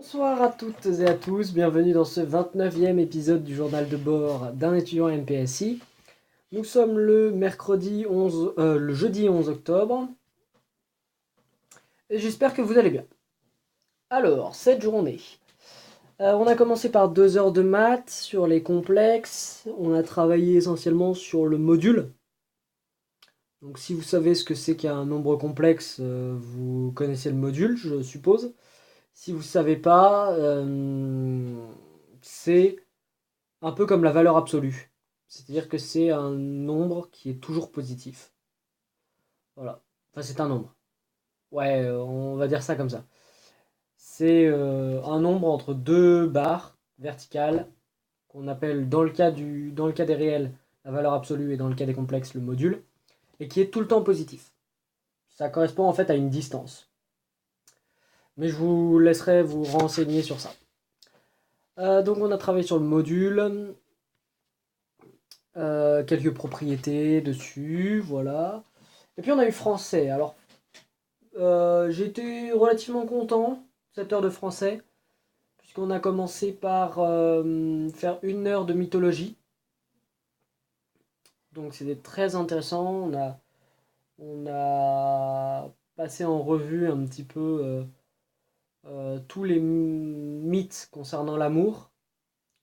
Bonsoir à toutes et à tous, bienvenue dans ce 29e épisode du journal de bord d'un étudiant NPSI. Nous sommes le jeudi 11 octobre et j'espère que vous allez bien. Alors, cette journée, on a commencé par 2 heures de maths sur les complexes, on a travaillé essentiellement sur le module. Donc si vous savez ce que c'est qu'un nombre complexe, vous connaissez le module, je suppose. Si vous ne savez pas, c'est un peu comme la valeur absolue. C'est-à-dire que c'est un nombre qui est toujours positif. Voilà. Enfin, c'est un nombre. Ouais, on va dire ça comme ça. C'est un nombre entre deux barres verticales qu'on appelle dans le cas des réels la valeur absolue et dans le cas des complexes le module, et qui est tout le temps positif. Ça correspond en fait à une distance. Mais je vous laisserai vous renseigner sur ça. Donc on a travaillé sur le module, quelques propriétés dessus, voilà. Et puis on a eu français. Alors j'ai été relativement content cette heure de français, puisqu'on a commencé par faire 1 heure de mythologie. Donc c'était très intéressant. On a passé en revue un petit peu tous les mythes concernant l'amour,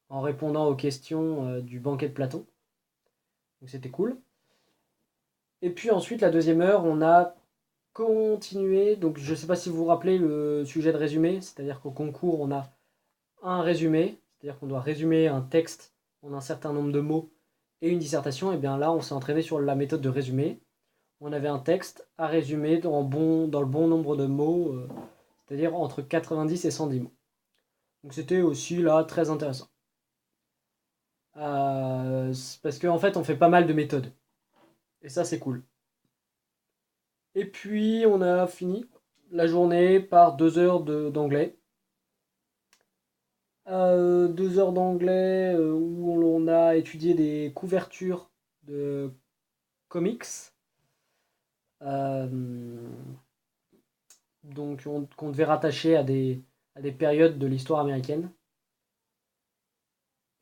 en répondant aux questions du banquet de Platon. Donc c'était cool. Et puis ensuite, la deuxième heure, on a continué. Donc je ne sais pas si vous vous rappelez le sujet de résumé, c'est-à-dire qu'au concours, on a un résumé, c'est-à-dire qu'on doit résumer un texte en un certain nombre de mots et une dissertation. Et bien là, on s'est entraîné sur la méthode de résumé. On avait un texte à résumer dans le bon nombre de mots, c'est-à-dire entre 90 et 110 mots. Donc c'était aussi là très intéressant. Parce qu'en fait, on fait pas mal de méthodes. Et ça, c'est cool. Et puis, on a fini la journée par 2 heures d'anglais. 2 heures d'anglais où on a étudié des couvertures de comics. euh, donc, qu'on devait rattacher à des périodes de l'histoire américaine.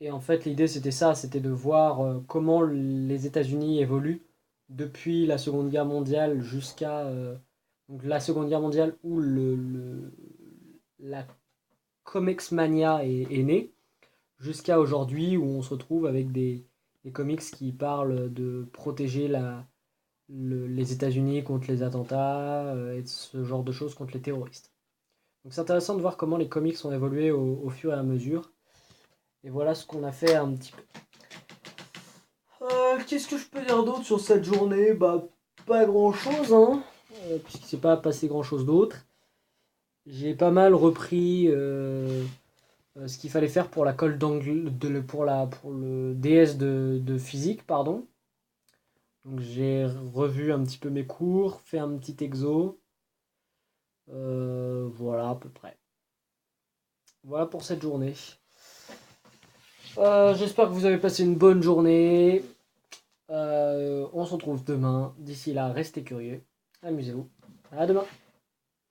Et en fait, l'idée, c'était ça, c'était de voir comment les États-Unis évoluent depuis la Seconde Guerre mondiale jusqu'à donc la Seconde Guerre mondiale où la Comics Mania est née, jusqu'à aujourd'hui où on se retrouve avec des comics qui parlent de protéger les États-Unis contre les attentats et ce genre de choses contre les terroristes. Donc c'est intéressant de voir comment les comics ont évolué au fur et à mesure. Et voilà ce qu'on a fait un petit peu. Qu'est-ce que je peux dire d'autre sur cette journée? Bah, pas grand chose, hein, puisqu'il ne s'est pas passé grand chose d'autre. J'ai pas mal repris ce qu'il fallait faire pour la colle d'angle, pour le DS de physique, pardon. Donc j'ai revu un petit peu mes cours, fait un petit exo. Voilà à peu près. Voilà pour cette journée. J'espère que vous avez passé une bonne journée. On se retrouve demain. D'ici là, restez curieux. Amusez-vous. À demain.